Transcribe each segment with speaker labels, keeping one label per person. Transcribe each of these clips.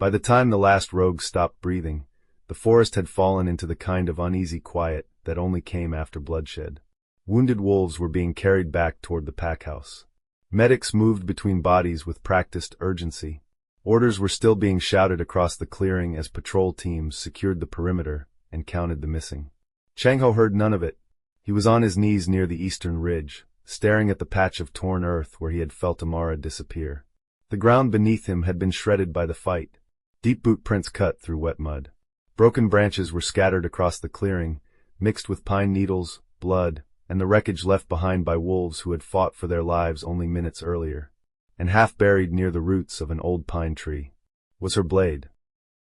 Speaker 1: By the time the last rogue stopped breathing, the forest had fallen into the kind of uneasy quiet that only came after bloodshed. Wounded wolves were being carried back toward the packhouse. Medics moved between bodies with practiced urgency. Orders were still being shouted across the clearing as patrol teams secured the perimeter and counted the missing. Changho heard none of it. He was on his knees near the eastern ridge, staring at the patch of torn earth where he had felt Amara disappear. The ground beneath him had been shredded by the fight. Deep boot prints cut through wet mud. Broken branches were scattered across the clearing, mixed with pine needles, blood, and the wreckage left behind by wolves who had fought for their lives only minutes earlier. And half buried near the roots of an old pine tree was her blade.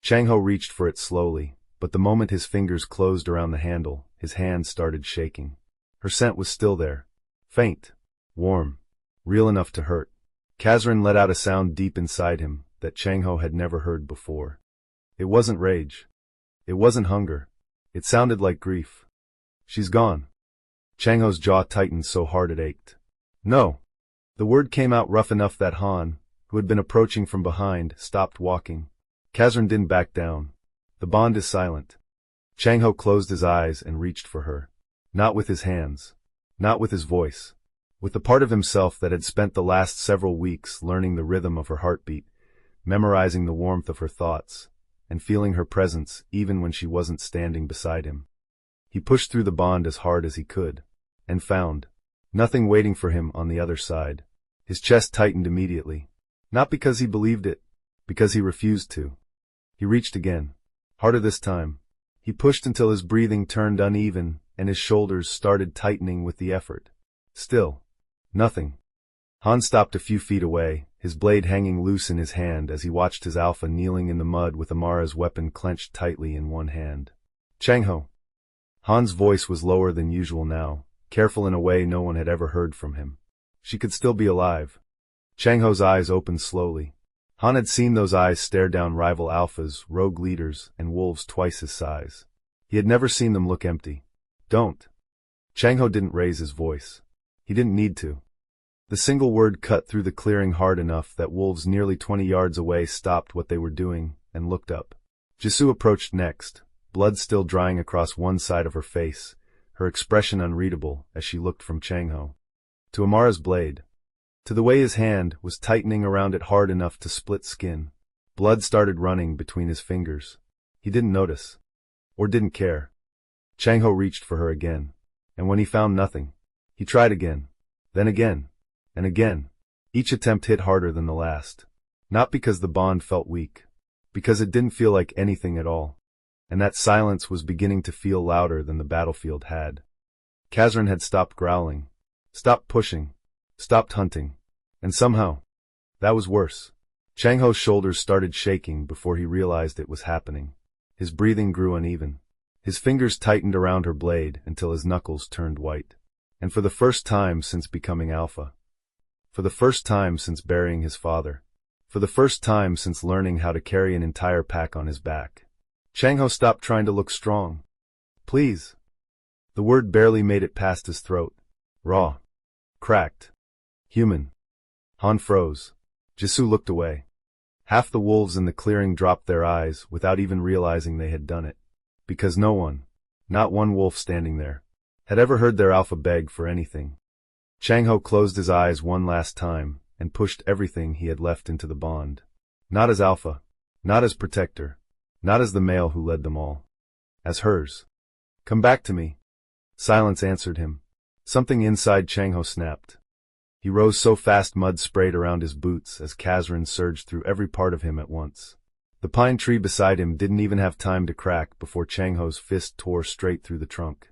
Speaker 1: Changho reached for it slowly, but the moment his fingers closed around the handle, his hand started shaking. Her scent was still there. Faint, warm, real enough to hurt. Kazryn let out a sound deep inside him that Changho had never heard before. It wasn't rage. It wasn't hunger. It sounded like grief. She's gone. Changho's jaw tightened so hard it ached. No. The word came out rough enough that Han, who had been approaching from behind, stopped walking. Kazryn didn't back down. The bond is silent. Changho closed his eyes and reached for her. Not with his hands. Not with his voice. With the part of himself that had spent the last several weeks learning the rhythm of her heartbeat, memorizing the warmth of her thoughts, and feeling her presence even when she wasn't standing beside him. He pushed through the bond as hard as he could, and found nothing waiting for him on the other side. His chest tightened immediately. Not because he believed it, because he refused to. He reached again. Harder this time. He pushed until his breathing turned uneven and his shoulders started tightening with the effort. Still. Nothing. Han stopped a few feet away, his blade hanging loose in his hand as he watched his alpha kneeling in the mud with Amara's weapon clenched tightly in one hand. Changho. Han's voice was lower than usual now, careful in a way no one had ever heard from him. She could still be alive. Changho's eyes opened slowly. Han had seen those eyes stare down rival alphas, rogue leaders, and wolves twice his size. He had never seen them look empty. Don't. Changho didn't raise his voice. He didn't need to. The single word cut through the clearing hard enough that wolves nearly 20 yards away stopped what they were doing and looked up. Jisoo approached next, blood still drying across one side of her face, her expression unreadable as she looked from Changho to Amara's blade, to the way his hand was tightening around it hard enough to split skin. Blood started running between his fingers. He didn't notice. Or didn't care. Changho reached for her again, and when he found nothing, he tried again, then again, and again. Each attempt hit harder than the last. Not because the bond felt weak, because it didn't feel like anything at all. And that silence was beginning to feel louder than the battlefield had. Kazryn had stopped growling, stopped pushing, stopped hunting, and somehow, that was worse. Changho's shoulders started shaking before he realized it was happening. His breathing grew uneven. His fingers tightened around her blade until his knuckles turned white. And for the first time since becoming alpha, for the first time since burying his father, for the first time since learning how to carry an entire pack on his back, Changho stopped trying to look strong. Please. The word barely made it past his throat. Raw. Cracked. Human. Han froze. Jisoo looked away. Half the wolves in the clearing dropped their eyes without even realizing they had done it. Because no one, not one wolf standing there, had ever heard their alpha beg for anything. Changho closed his eyes one last time and pushed everything he had left into the bond. Not as alpha, not as protector, not as the male who led them all. As hers. Come back to me. Silence answered him. Something inside Changho snapped. He rose so fast mud sprayed around his boots as Kazryn surged through every part of him at once. The pine tree beside him didn't even have time to crack before Changho's fist tore straight through the trunk.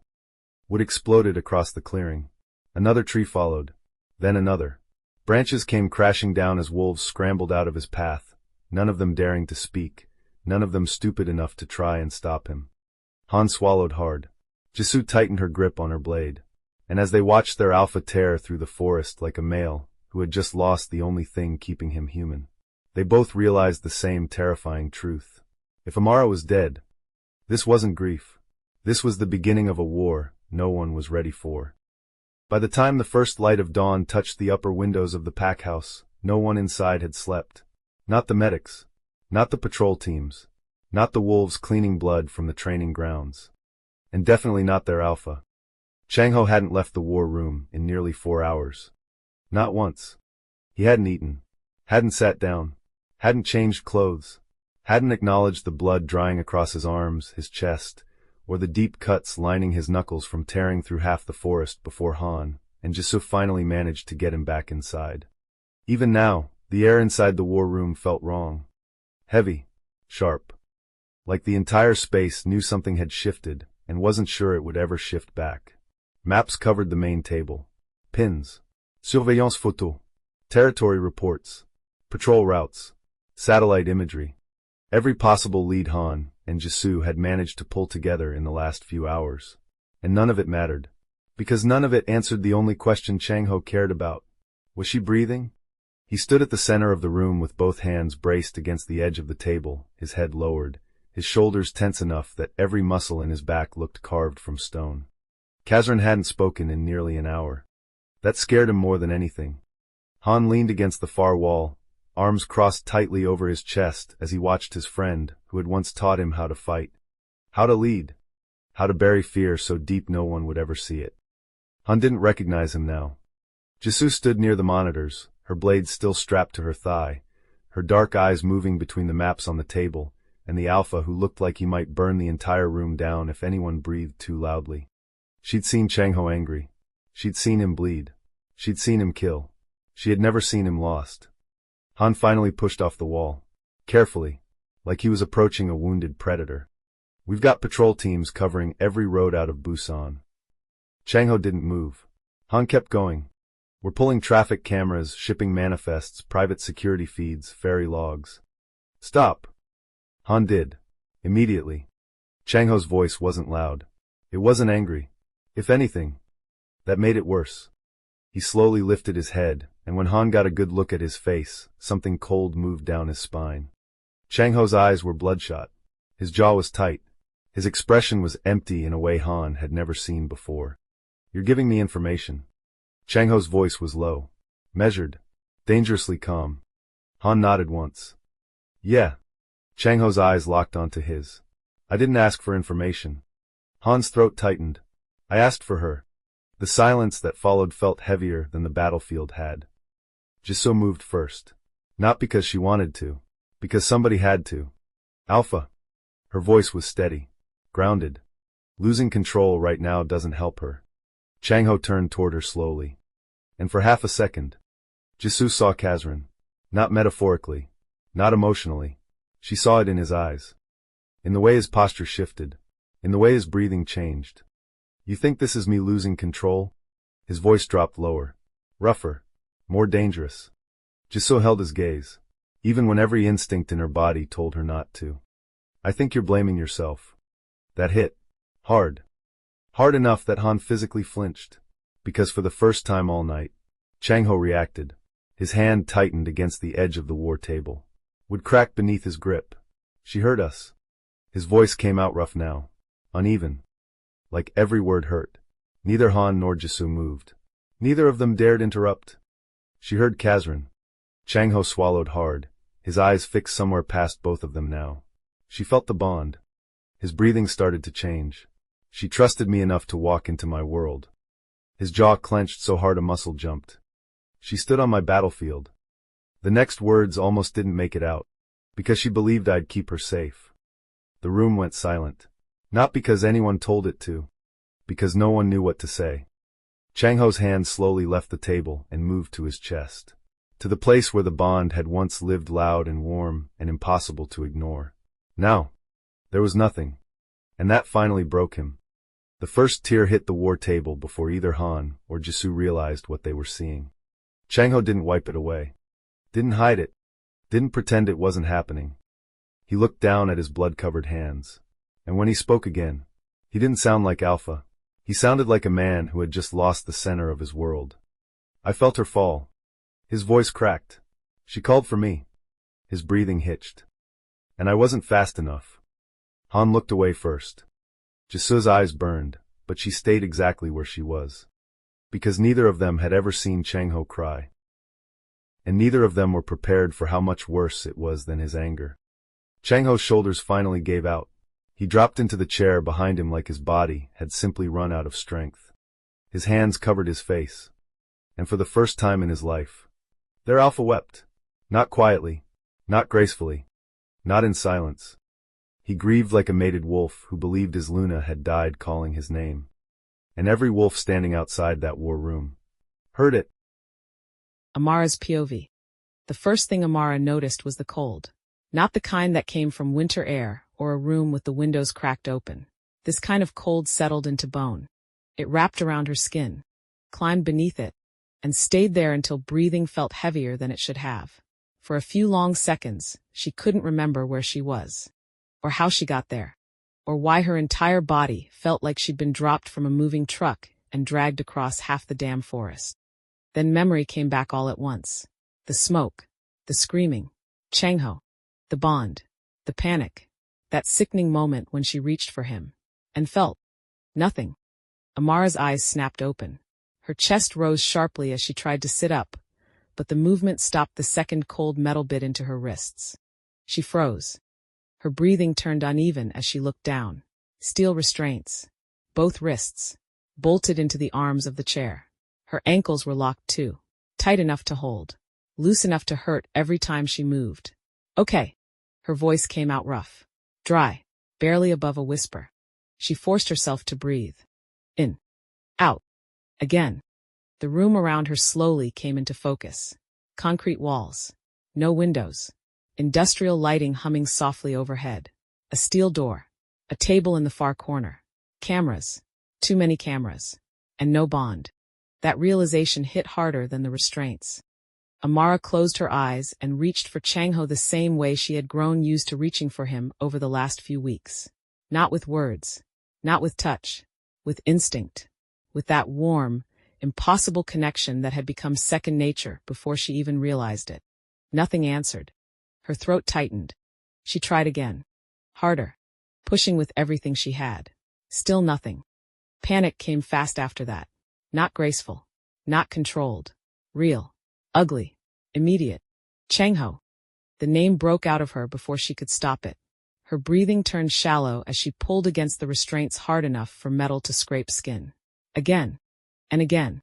Speaker 1: Wood exploded across the clearing. Another tree followed. Then another. Branches came crashing down as wolves scrambled out of his path, none of them daring to speak, none of them stupid enough to try and stop him. Han swallowed hard. Jisoo tightened her grip on her blade. And as they watched their alpha tear through the forest like a male who had just lost the only thing keeping him human, they both realized the same terrifying truth. If Amara was dead, this wasn't grief. This was the beginning of a war no one was ready for. By the time the first light of dawn touched the upper windows of the pack house, no one inside had slept. Not the medics. Not the patrol teams. Not the wolves cleaning blood from the training grounds. And definitely not their alpha. Changho hadn't left the war room in nearly 4 hours. Not once. He hadn't eaten. Hadn't sat down. Hadn't changed clothes. Hadn't acknowledged the blood drying across his arms, his chest, or the deep cuts lining his knuckles from tearing through half the forest before Han and Jisoo finally managed to get him back inside. Even now, the air inside the war room felt wrong. Heavy. Sharp. Like the entire space knew something had shifted and wasn't sure it would ever shift back. Maps covered the main table. Pins. Surveillance photo. Territory reports. Patrol routes. Satellite imagery. Every possible lead Han and Jisoo had managed to pull together in the last few hours. And none of it mattered. Because none of it answered the only question Changho cared about. Was she breathing? He stood at the center of the room with both hands braced against the edge of the table, his head lowered, his shoulders tense enough that every muscle in his back looked carved from stone. Kazryn hadn't spoken in nearly an hour. That scared him more than anything. Han leaned against the far wall, arms crossed tightly over his chest as he watched his friend, who had once taught him how to fight. How to lead. How to bury fear so deep no one would ever see it. Han didn't recognize him now. Jisoo stood near the monitors, her blade still strapped to her thigh, her dark eyes moving between the maps on the table, and the alpha who looked like he might burn the entire room down if anyone breathed too loudly. She'd seen Changho angry. She'd seen him bleed. She'd seen him kill. She had never seen him lost. Han finally pushed off the wall. Carefully, like he was approaching a wounded predator. We've got patrol teams covering every road out of Busan. Changho didn't move. Han kept going. We're pulling traffic cameras, shipping manifests, private security feeds, ferry logs. Stop. Han did. Immediately. Changho's voice wasn't loud. It wasn't angry. If anything, that made it worse. He slowly lifted his head, and when Han got a good look at his face, something cold moved down his spine. Changho's eyes were bloodshot. His jaw was tight. His expression was empty in a way Han had never seen before. You're giving me information. Changho's voice was low, measured, dangerously calm. Han nodded once. Yeah. Changho's eyes locked onto his. I didn't ask for information. Han's throat tightened. I asked for her. The silence that followed felt heavier than the battlefield had. Jisoo moved first. Not because she wanted to. Because somebody had to. Alpha. Her voice was steady. Grounded. Losing control right now doesn't help her. Changho turned toward her slowly. And for half a second, Jisoo saw Kazryn. Not metaphorically. Not emotionally. She saw it in his eyes. In the way his posture shifted. In the way his breathing changed. You think this is me losing control? His voice dropped lower. Rougher. More dangerous. Jisoo held his gaze. Even when every instinct in her body told her not to. I think you're blaming yourself. That hit. Hard. Hard enough that Han physically flinched. Because for the first time all night, Changho reacted. His hand tightened against the edge of the war table. Would crack beneath his grip. She heard us. His voice came out rough now. Uneven. Like every word hurt. Neither Han nor Jisoo moved. Neither of them dared interrupt. She heard Kazryn. Changho swallowed hard, his eyes fixed somewhere past both of them now. She felt the bond. His breathing started to change. She trusted me enough to walk into my world. His jaw clenched so hard a muscle jumped. She stood on my battlefield. The next words almost didn't make it out. Because she believed I'd keep her safe. The room went silent. Not because anyone told it to. Because no one knew what to say. Changho's hand slowly left the table and moved to his chest. To the place where the bond had once lived loud and warm and impossible to ignore. Now, there was nothing. And that finally broke him. The first tear hit the war table before either Han or Jisoo realized what they were seeing. Changho didn't wipe it away. Didn't hide it. Didn't pretend it wasn't happening. He looked down at his blood-covered hands. And when he spoke again, he didn't sound like Alpha. He sounded like a man who had just lost the center of his world. I felt her fall. His voice cracked. She called for me. His breathing hitched. And I wasn't fast enough. Han looked away first. Jisoo's eyes burned, but she stayed exactly where she was. Because neither of them had ever seen Changho cry. And neither of them were prepared for how much worse it was than his anger. Changho's shoulders finally gave out. He dropped into the chair behind him like his body had simply run out of strength. His hands covered his face. And for the first time in his life, their alpha wept. Not quietly, not gracefully, not in silence. He grieved like a mated wolf who believed his Luna had died calling his name. And every wolf standing outside that war room heard it.
Speaker 2: Amara's POV. The first thing Amara noticed was the cold. Not the kind that came from winter air or a room with the windows cracked open. This kind of cold settled into bone. It wrapped around her skin, climbed beneath it, and stayed there until breathing felt heavier than it should have. For a few long seconds, she couldn't remember where she was, or how she got there, or why her entire body felt like she'd been dropped from a moving truck and dragged across half the damn forest. Then memory came back all at once. The smoke, the screaming, Changho, the bond, the panic, that sickening moment when she reached for him, and felt nothing. Amara's eyes snapped open. Her chest rose sharply as she tried to sit up, but the movement stopped the second cold metal bit into her wrists. She froze. Her breathing turned uneven as she looked down. Steel restraints, both wrists, bolted into the arms of the chair. Her ankles were locked too, tight enough to hold, loose enough to hurt every time she moved. Okay. Her voice came out rough, dry, barely above a whisper. She forced herself to breathe. In. Out. Again. The room around her slowly came into focus. Concrete walls. No windows. Industrial lighting humming softly overhead. A steel door. A table in the far corner. Cameras. Too many cameras. And no bond. That realization hit harder than the restraints. Amara closed her eyes and reached for Changho the same way she had grown used to reaching for him over the last few weeks. Not with words. Not with touch. With instinct. With that warm, impossible connection that had become second nature before she even realized it. Nothing answered. Her throat tightened. She tried again. Harder. Pushing with everything she had. Still nothing. Panic came fast after that. Not graceful. Not controlled. Real. Ugly. Immediate. Changho. The name broke out of her before she could stop it. Her breathing turned shallow as she pulled against the restraints hard enough for metal to scrape skin. Again. And again.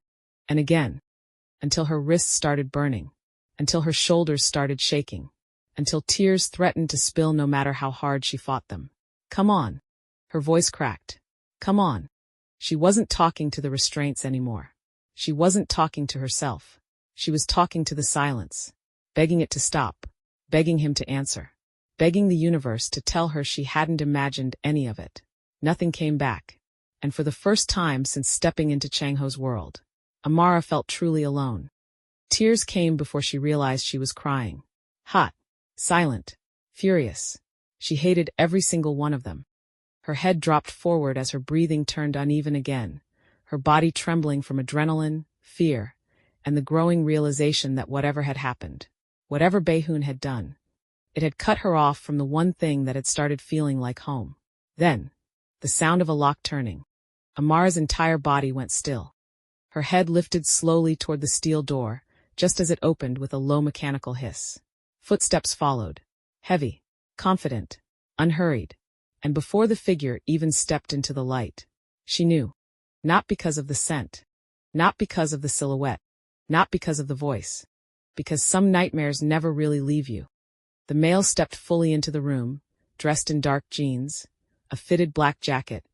Speaker 2: And again. Until her wrists started burning. Until her shoulders started shaking. Until tears threatened to spill no matter how hard she fought them. Come on. Her voice cracked. Come on. She wasn't talking to the restraints anymore. She wasn't talking to herself. She was talking to the silence, begging it to stop, begging him to answer, begging the universe to tell her she hadn't imagined any of it. Nothing came back. And for the first time since stepping into Changho's world, Amara felt truly alone. Tears came before she realized she was crying. Hot, silent, furious. She hated every single one of them. Her head dropped forward as her breathing turned uneven again, her body trembling from adrenaline, fear, and the growing realization that whatever had happened, whatever Baehoon had done, it had cut her off from the one thing that had started feeling like home. Then, the sound of a lock turning. Amara's entire body went still. Her head lifted slowly toward the steel door, just as it opened with a low mechanical hiss. Footsteps followed, heavy, confident, unhurried, and before the figure even stepped into the light, she knew. Not because of the scent, not because of the silhouette, not because of the voice, because some nightmares never really leave you. The male stepped fully into the room, dressed in dark jeans, a fitted black jacket,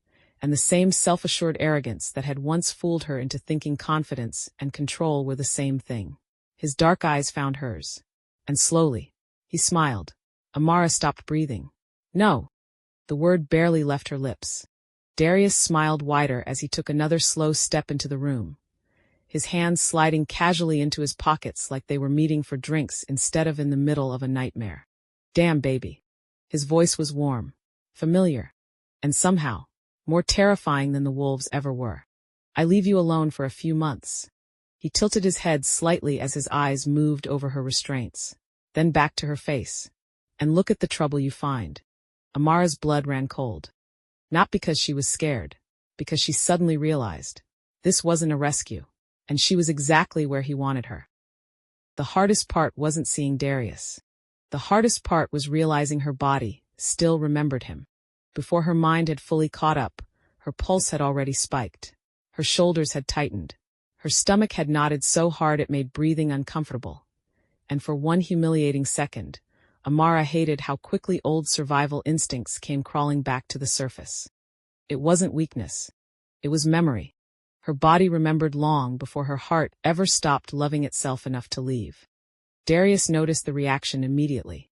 Speaker 2: and the same self-assured arrogance that had once fooled her into thinking confidence and control were the same thing. His dark eyes found hers. And slowly, he smiled. Amara stopped breathing. No. The word barely left her lips. Darius smiled wider as he took another slow step into the room, his hands sliding casually into his pockets like they were meeting for drinks instead of in the middle of a nightmare. Damn, baby. His voice was warm, familiar, and somehow, more terrifying than the wolves ever were. I leave you alone for a few months. He tilted his head slightly as his eyes moved over her restraints, then back to her face. And look at the trouble you find. Amara's blood ran cold. Not because she was scared, because she suddenly realized. This wasn't a rescue, and she was exactly where he wanted her. The hardest part wasn't seeing Darius. The hardest part was realizing her body still remembered him. Before her mind had fully caught up, her pulse had already spiked. Her shoulders had tightened. Her stomach had knotted so hard it made breathing uncomfortable. And for one humiliating second, Amara hated how quickly old survival instincts came crawling back to the surface. It wasn't weakness. It was memory. Her body remembered long before her heart ever stopped loving itself enough to leave. Darius noticed the reaction immediately.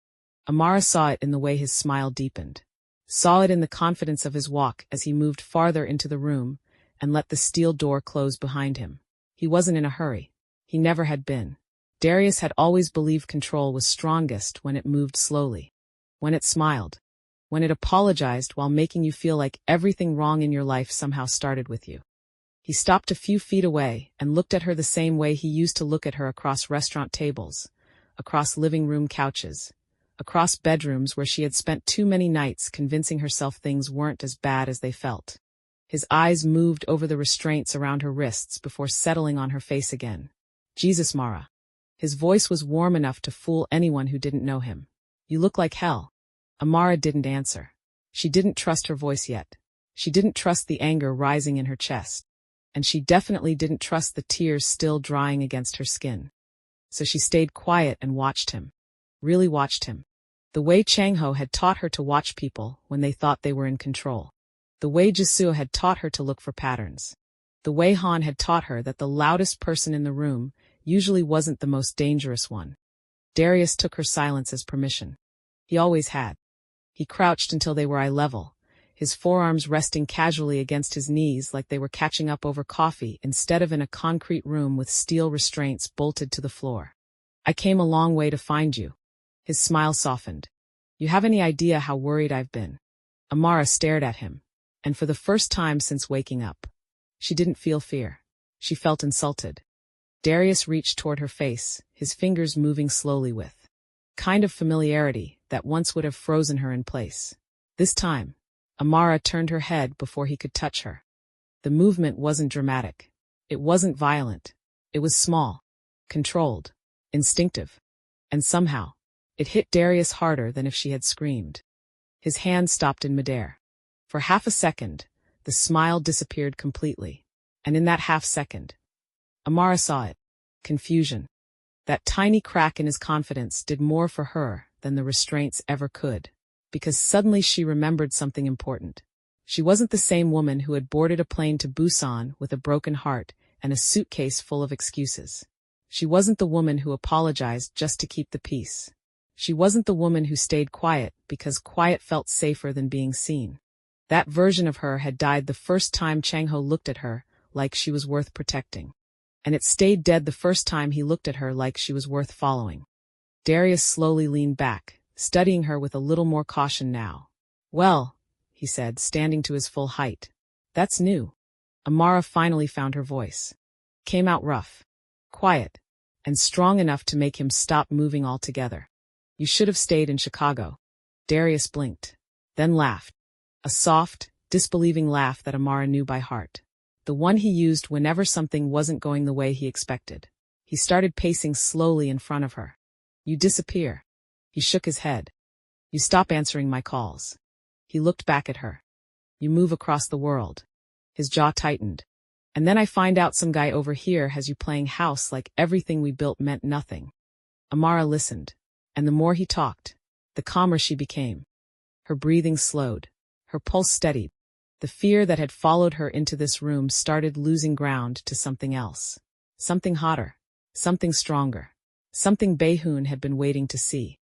Speaker 2: Amara saw it in the way his smile deepened. Saw it in the confidence of his walk as he moved farther into the room and let the steel door close behind him. He wasn't in a hurry. He never had been. Darius had always believed control was strongest when it moved slowly. When it smiled. When it apologized while making you feel like everything wrong in your life somehow started with you. He stopped a few feet away and looked at her the same way he used to look at her across restaurant tables, across living room couches, across bedrooms where she had spent too many nights convincing herself things weren't as bad as they felt. His eyes moved over the restraints around her wrists before settling on her face again. Jesus, Mara. His voice was warm enough to fool anyone who didn't know him. You look like hell. Amara didn't answer. She didn't trust her voice yet. She didn't trust the anger rising in her chest. And she definitely didn't trust the tears still drying against her skin. So she stayed quiet and watched him. Really watched him. The way Changho had taught her to watch people when they thought they were in control. The way Jisoo had taught her to look for patterns. The way Han had taught her that the loudest person in the room usually wasn't the most dangerous one. Darius took her silence as permission. He always had. He crouched until they were eye level, his forearms resting casually against his knees like they were catching up over coffee instead of in a concrete room with steel restraints bolted to the floor. I came a long way to find you. His smile softened. You have any idea how worried I've been? Amara stared at him. And for the first time since waking up, she didn't feel fear. She felt insulted. Darius reached toward her face, his fingers moving slowly with kind of familiarity that once would have frozen her in place. This time, Amara turned her head before he could touch her. The movement wasn't dramatic. It wasn't violent. It was small, controlled, instinctive. And somehow, it hit Darius harder than if she had screamed. His hand stopped in midair. For half a second, the smile disappeared completely. And in that half second, Amara saw it. Confusion. That tiny crack in his confidence did more for her than the restraints ever could. Because suddenly she remembered something important. She wasn't the same woman who had boarded a plane to Busan with a broken heart and a suitcase full of excuses. She wasn't the woman who apologized just to keep the peace. She wasn't the woman who stayed quiet because quiet felt safer than being seen. That version of her had died the first time Changho looked at her like she was worth protecting. And it stayed dead the first time he looked at her like she was worth following. Darius slowly leaned back, studying her with a little more caution now. Well, he said, standing to his full height. That's new. Amara finally found her voice. Came out rough, quiet, and strong enough to make him stop moving altogether. You should have stayed in Chicago. Darius blinked, then laughed. A soft, disbelieving laugh that Amara knew by heart. The one he used whenever something wasn't going the way he expected. He started pacing slowly in front of her. You disappear. He shook his head. You stop answering my calls. He looked back at her. You move across the world. His jaw tightened. And then I find out some guy over here has you playing house like everything we built meant nothing. Amara listened. And the more he talked, the calmer she became. Her breathing slowed. Her pulse steadied. The fear that had followed her into this room started losing ground to something else. Something hotter. Something stronger. Something Baehoon had been waiting to see.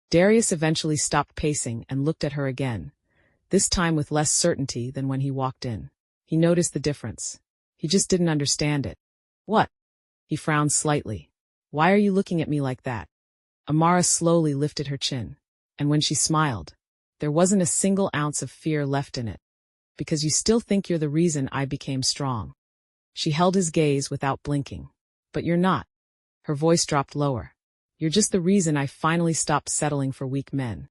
Speaker 2: Darius eventually stopped pacing and looked at her again, this time with less certainty than when he walked in. He noticed the difference. He just didn't understand it. What? He frowned slightly. Why are you looking at me like that? Amara slowly lifted her chin. And when she smiled, there wasn't a single ounce of fear left in it. Because you still think you're the reason I became strong. She held his gaze without blinking. But you're not. Her voice dropped lower. You're just the reason I finally stopped settling for weak men.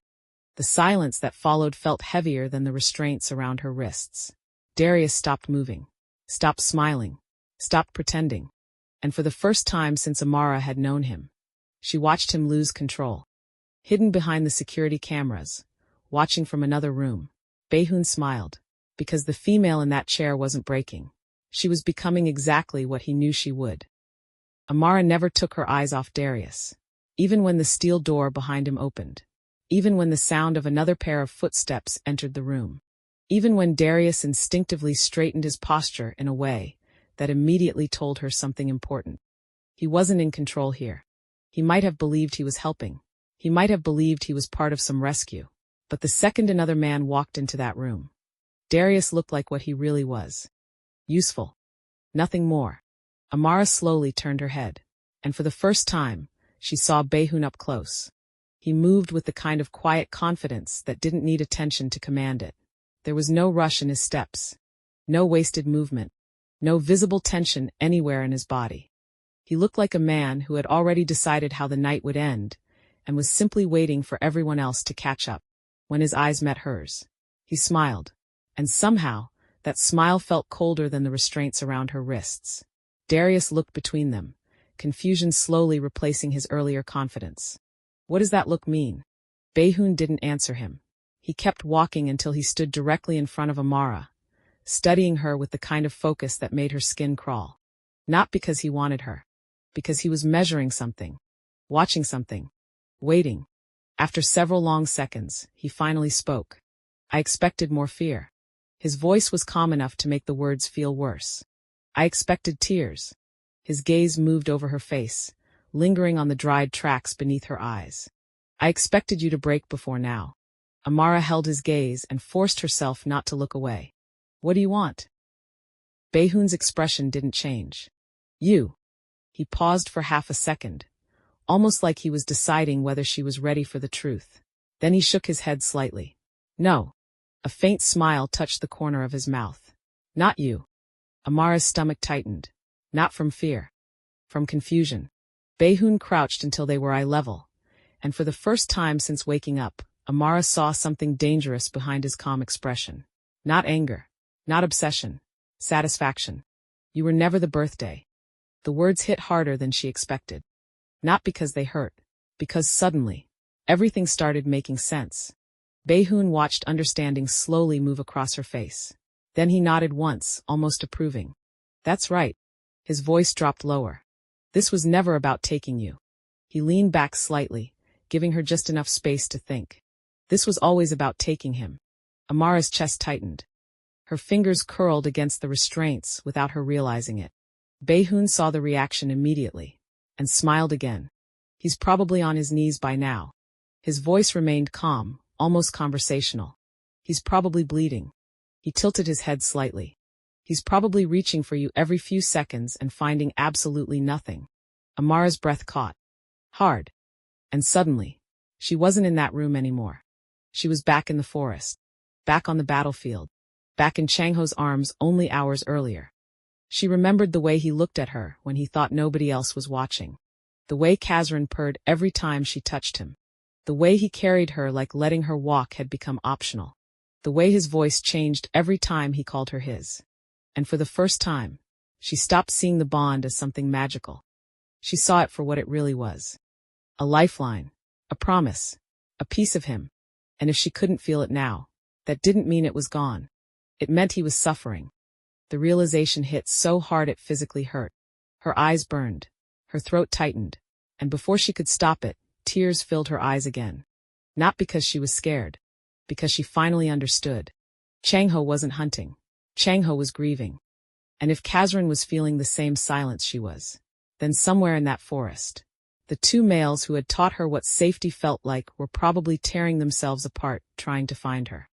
Speaker 2: The silence that followed felt heavier than the restraints around her wrists. Darius stopped moving. Stopped smiling. Stopped pretending. And for the first time since Amara had known him, she watched him lose control. hidden behind the security cameras, watching from another room. Baehoon smiled, because the female in that chair wasn't breaking. She was becoming exactly what he knew she would. Amara never took her eyes off Darius. Even when the steel door behind him opened. Even when the sound of another pair of footsteps entered the room. Even when Darius instinctively straightened his posture in a way that immediately told her something important. He wasn't in control here. He might have believed he was helping. He might have believed he was part of some rescue. But the second another man walked into that room, Darius looked like what he really was. Useful. Nothing more. Amara slowly turned her head, and for the first time, she saw Baehoon up close. He moved with the kind of quiet confidence that didn't need attention to command it. There was no rush in his steps. No wasted movement. No visible tension anywhere in his body. He looked like a man who had already decided how the night would end, and was simply waiting for everyone else to catch up. When his eyes met hers, he smiled, and somehow, that smile felt colder than the restraints around her wrists. Darius looked between them, confusion slowly replacing his earlier confidence. What does that look mean? Baehoon didn't answer him. He kept walking until he stood directly in front of Amara, studying her with the kind of focus that made her skin crawl. Not because he wanted her. Because he was measuring something. Watching something. Waiting. After several long seconds, he finally spoke. I expected more fear. His voice was calm enough to make the words feel worse. I expected tears. His gaze moved over her face, lingering on the dried tracks beneath her eyes. I expected you to break before now. Amara held his gaze and forced herself not to look away. What do you want? Baehoon's expression didn't change. You. He paused for half a second, almost like he was deciding whether she was ready for the truth. Then he shook his head slightly. No. A faint smile touched the corner of his mouth. Not you. Amara's stomach tightened. Not from fear. From confusion. Baehoon crouched until they were eye level, and for the first time since waking up, Amara saw something dangerous behind his calm expression. Not anger. Not obsession. Satisfaction. You were never the birthday. The words hit harder than she expected. Not because they hurt. Because suddenly, everything started making sense. Baehoon watched understanding slowly move across her face. Then he nodded once, almost approving. That's right. His voice dropped lower. This was never about taking you. He leaned back slightly, giving her just enough space to think. This was always about taking him. Amara's chest tightened. Her fingers curled against the restraints without her realizing it. Baehoon saw the reaction immediately, and smiled again. He's probably on his knees by now. His voice remained calm, almost conversational. He's probably bleeding. He tilted his head slightly. He's probably reaching for you every few seconds and finding absolutely nothing. Amara's breath caught. Hard. And suddenly, she wasn't in that room anymore. She was back in the forest. Back on the battlefield. Back in Changho's arms only hours earlier. She remembered the way he looked at her when he thought nobody else was watching. The way Kazryn purred every time she touched him. The way he carried her like letting her walk had become optional. The way his voice changed every time he called her his. And for the first time, she stopped seeing the bond as something magical. She saw it for what it really was. A lifeline. A promise. A piece of him. And if she couldn't feel it now, that didn't mean it was gone. It meant he was suffering. The realization hit so hard it physically hurt. Her eyes burned. Her throat tightened. And before she could stop it, tears filled her eyes again. Not because she was scared. Because she finally understood. Changho wasn't hunting. Changho was grieving. And if Kazryn was feeling the same silence she was, then somewhere in that forest, the two males who had taught her what safety felt like were probably tearing themselves apart trying to find her.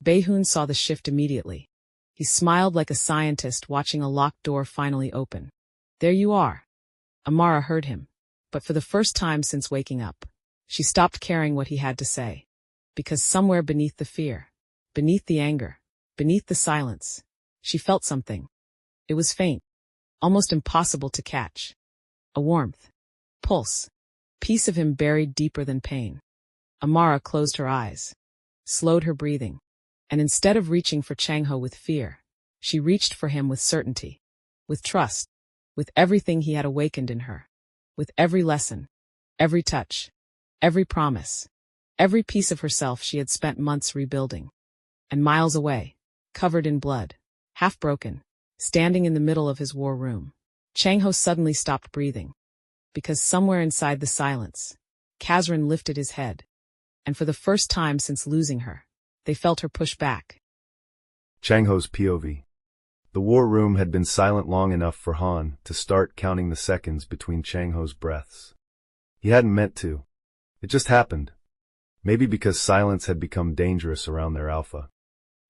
Speaker 2: Baehoon saw the shift immediately. He smiled like a scientist watching a locked door finally open. There you are. Amara heard him. But for the first time since waking up, she stopped caring what he had to say. Because somewhere beneath the fear, beneath the anger, beneath the silence, she felt something. It was faint, almost impossible to catch. A warmth. Pulse. Piece of him buried deeper than pain. Amara closed her eyes, slowed her breathing, and instead of reaching for Changho with fear, she reached for him with certainty, with trust, with everything he had awakened in her, with every lesson, every touch, Every promise. Every piece of herself she had spent months rebuilding. And miles away, covered in blood, half broken, standing in the middle of his war room, Changho suddenly stopped breathing. Because somewhere inside the silence, Kazryn lifted his head. And for the first time since losing her, they felt her push back.
Speaker 1: Changho's POV. The war room had been silent long enough for Han to start counting the seconds between Changho's breaths. He hadn't meant to. It just happened. Maybe because silence had become dangerous around their alpha.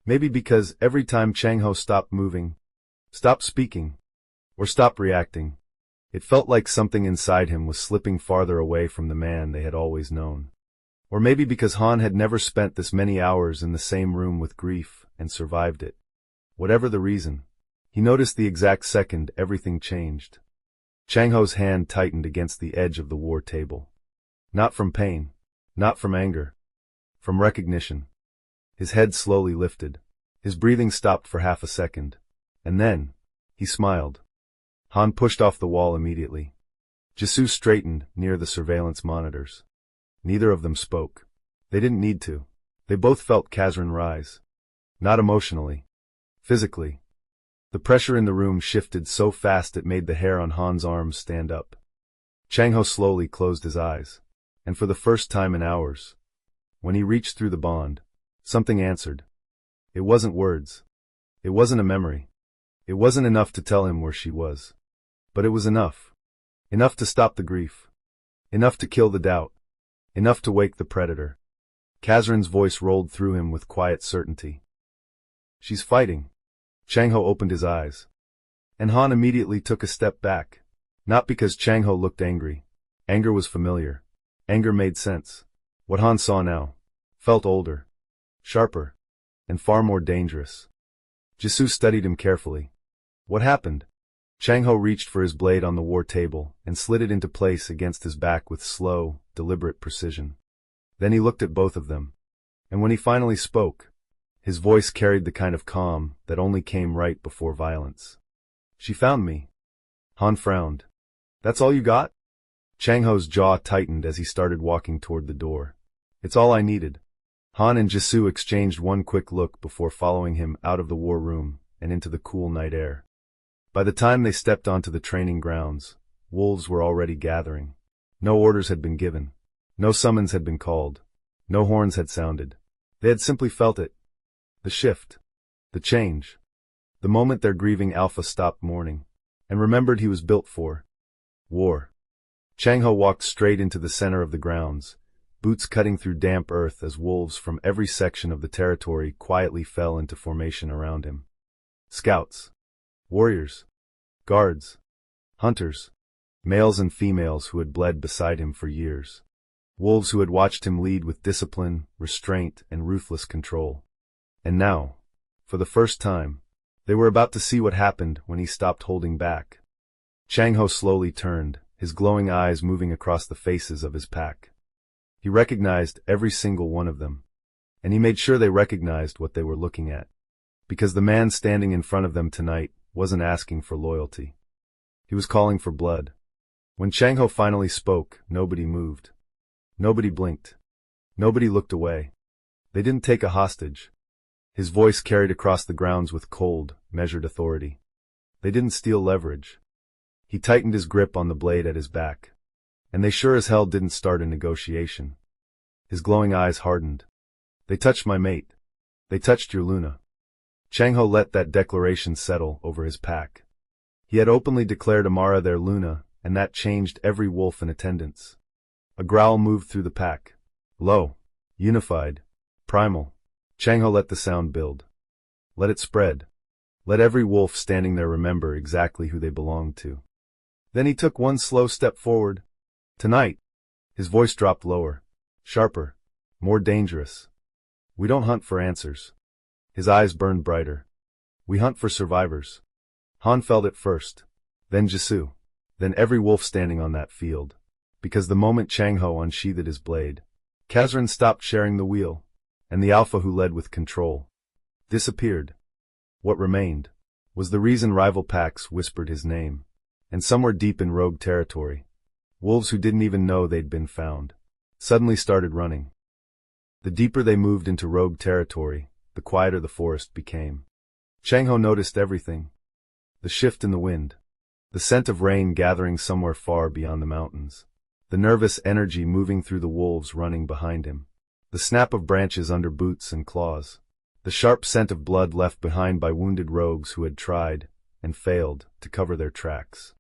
Speaker 1: Maybe because every time Changho stopped moving, stopped speaking, or stopped reacting, it felt like something inside him was slipping farther away from the man they had always known. Or maybe because Han had never spent this many hours in the same room with grief and survived it. Whatever the reason, he noticed the exact second everything changed. Changho's hand tightened against the edge of the war table. Not from pain, not from anger, from recognition. His head slowly lifted. His breathing stopped for half a second. And then, he smiled. Han pushed off the wall immediately. Jisoo straightened near the surveillance monitors. Neither of them spoke. They didn't need to. They both felt Kazryn rise. Not emotionally. Physically. The pressure in the room shifted so fast it made the hair on Han's arms stand up. Changho slowly closed his eyes. And for the first time in hours, when he reached through the bond, something answered. It wasn't words. It wasn't a memory. It wasn't enough to tell him where she was. But it was enough. Enough to stop the grief. Enough to kill the doubt. Enough to wake the predator. Kazryn's voice rolled through him with quiet certainty. She's fighting. Changho opened his eyes. And Han immediately took a step back. Not because Changho looked angry. Anger was familiar. Anger made sense. What Han saw now felt older, sharper, and far more dangerous. Jisoo studied him carefully. What happened? Changho reached for his blade on the war table and slid it into place against his back with slow, deliberate precision. Then he looked at both of them. And when he finally spoke, his voice carried the kind of calm that only came right before violence. She found me. Han frowned. That's all you got? Changho's jaw tightened as he started walking toward the door. It's all I needed. Han and Jisoo exchanged one quick look before following him out of the war room and into the cool night air. By the time they stepped onto the training grounds, wolves were already gathering. No orders had been given. No summons had been called. No horns had sounded. They had simply felt it. The shift. The change. The moment their grieving alpha stopped mourning and remembered he was built for war. Changho walked straight into the center of the grounds, boots cutting through damp earth as wolves from every section of the territory quietly fell into formation around him. Scouts. Warriors. Guards. Hunters. Males and females who had bled beside him for years. Wolves who had watched him lead with discipline, restraint, and ruthless control. And now, for the first time, they were about to see what happened when he stopped holding back. Changho slowly turned, his glowing eyes moving across the faces of his pack. He recognized every single one of them, and he made sure they recognized what they were looking at. Because the man standing in front of them tonight wasn't asking for loyalty. He was calling for blood. When Changho finally spoke, nobody moved. Nobody blinked. Nobody looked away. They didn't take a hostage. His voice carried across the grounds with cold, measured authority. They didn't steal leverage. He tightened his grip on the blade at his back. And they sure as hell didn't start a negotiation. His glowing eyes hardened. They touched my mate. They touched your Luna. Changho let that declaration settle over his pack. He had openly declared Amara their Luna, and that changed every wolf in attendance. A growl moved through the pack. Low, unified, primal. Changho let the sound build. Let it spread. Let every wolf standing there remember exactly who they belonged to. Then he took one slow step forward. Tonight, his voice dropped lower, sharper, more dangerous. We don't hunt for answers. His eyes burned brighter. We hunt for survivors. Han felt it first, then Jisoo, then every wolf standing on that field. Because the moment Changho unsheathed his blade, Kazryn stopped sharing the wheel, and the alpha who led with control disappeared. What remained was the reason rival packs whispered his name, and somewhere deep in rogue territory, wolves who didn't even know they'd been found, suddenly started running. The deeper they moved into rogue territory, the quieter the forest became. Changho noticed everything. The shift in the wind. The scent of rain gathering somewhere far beyond the mountains. The nervous energy moving through the wolves running behind him. The snap of branches under boots and claws. The sharp scent of blood left behind by wounded rogues who had tried, and failed, to cover their tracks.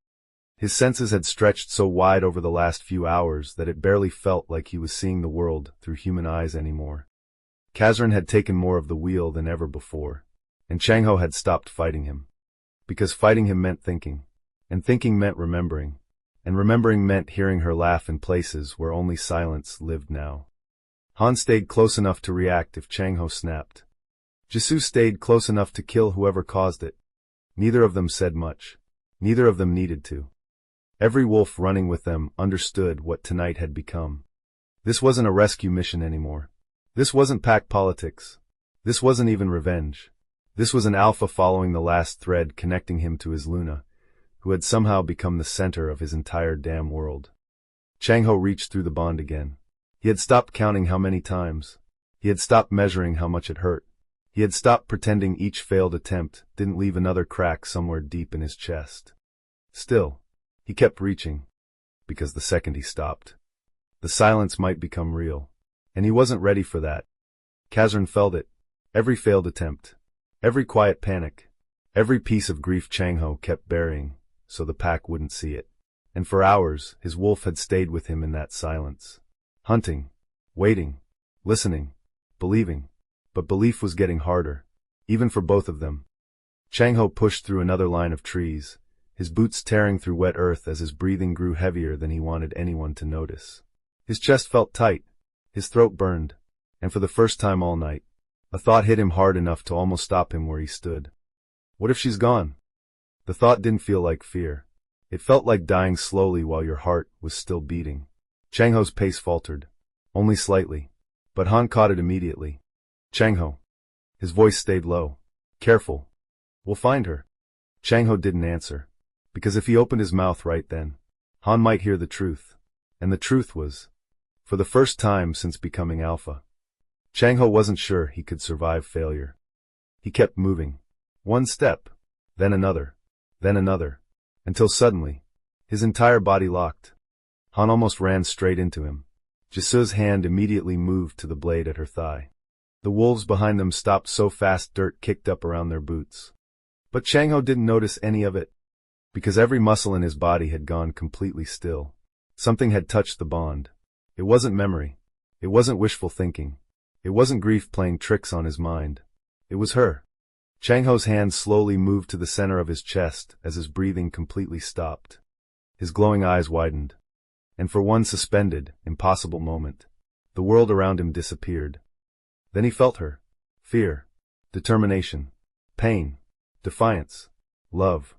Speaker 1: His senses had stretched so wide over the last few hours that it barely felt like he was seeing the world through human eyes anymore. Kazryn had taken more of the wheel than ever before, and Changho had stopped fighting him. Because fighting him meant thinking, and thinking meant remembering, and remembering meant hearing her laugh in places where only silence lived now. Han stayed close enough to react if Changho snapped. Jisoo stayed close enough to kill whoever caused it. Neither of them said much. Neither of them needed to. Every wolf running with them understood what tonight had become. This wasn't a rescue mission anymore. This wasn't pack politics. This wasn't even revenge. This was an alpha following the last thread connecting him to his Luna, who had somehow become the center of his entire damn world. Changho reached through the bond again. He had stopped counting how many times. He had stopped measuring how much it hurt. He had stopped pretending each failed attempt didn't leave another crack somewhere deep in his chest. Still, he kept reaching, because the second he stopped, the silence might become real, and he wasn't ready for that. Kazryn felt it. Every failed attempt, every quiet panic, every piece of grief Changho kept burying, so the pack wouldn't see it. And for hours, his wolf had stayed with him in that silence. Hunting, waiting, listening, believing. But belief was getting harder, even for both of them. Changho pushed through another line of trees, his boots tearing through wet earth as his breathing grew heavier than he wanted anyone to notice. His chest felt tight, his throat burned, and for the first time all night, a thought hit him hard enough to almost stop him where he stood. What if she's gone? The thought didn't feel like fear. It felt like dying slowly while your heart was still beating. Changho's pace faltered, only slightly, but Han caught it immediately. Changho. His voice stayed low. Careful. We'll find her. Changho didn't answer, because if he opened his mouth right then, Han might hear the truth. And the truth was, for the first time since becoming alpha, Changho wasn't sure he could survive failure. He kept moving. One step, then another, until suddenly, his entire body locked. Han almost ran straight into him. Jisoo's hand immediately moved to the blade at her thigh. The wolves behind them stopped so fast dirt kicked up around their boots. But Changho didn't notice any of it, because every muscle in his body had gone completely still. Something had touched the bond. It wasn't memory. It wasn't wishful thinking. It wasn't grief playing tricks on his mind. It was her. Changho's hand slowly moved to the center of his chest as his breathing completely stopped. His glowing eyes widened. And for one suspended, impossible moment, the world around him disappeared. Then he felt her. Fear, determination, pain, defiance, love.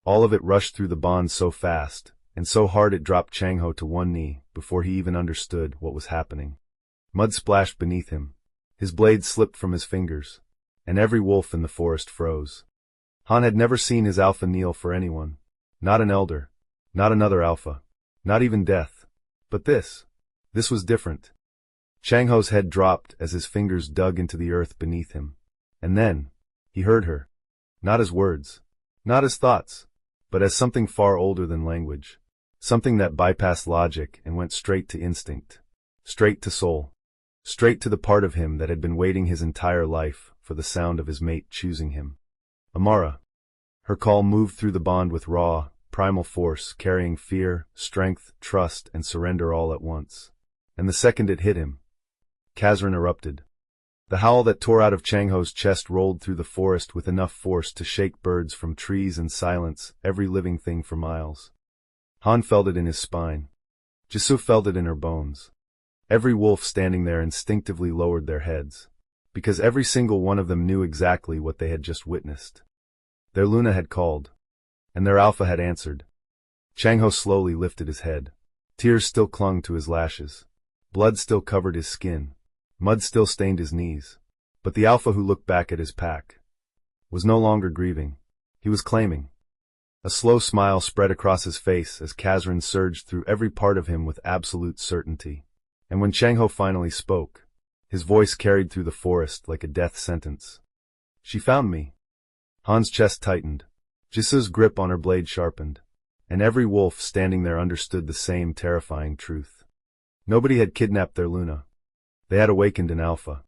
Speaker 1: All of it rushed through the bond so fast, and so hard it dropped Changho to one knee before he even understood what was happening. Mud splashed beneath him. His blade slipped from his fingers, and every wolf in the forest froze. Han had never seen his alpha kneel for anyone. Not an elder, not another alpha, not even death. But this was different. Changho's head dropped as his fingers dug into the earth beneath him. And then, he heard her. Not as words, not as thoughts, but as something far older than language. Something that bypassed logic and went straight to instinct. Straight to soul. Straight to the part of him that had been waiting his entire life for the sound of his mate choosing him. Amara. Her call moved through the bond with raw, primal force, carrying fear, strength, trust, and surrender all at once. And the second it hit him, Kazryn erupted. The howl that tore out of Changho's chest rolled through the forest with enough force to shake birds from trees and silence every living thing for miles. Han felt it in his spine. Jisoo felt it in her bones. Every wolf standing there instinctively lowered their heads, because every single one of them knew exactly what they had just witnessed. Their Luna had called, and their alpha had answered. Changho slowly lifted his head. Tears still clung to his lashes. Blood still covered his skin. Mud still stained his knees. But the alpha who looked back at his pack was no longer grieving. He was claiming. A slow smile spread across his face as Kazryn surged through every part of him with absolute certainty. And when Changho finally spoke, his voice carried through the forest like a death sentence. She found me. Han's chest tightened. Jisu's grip on her blade sharpened. And every wolf standing there understood the same terrifying truth. Nobody had kidnapped their Luna. They had awakened an alpha.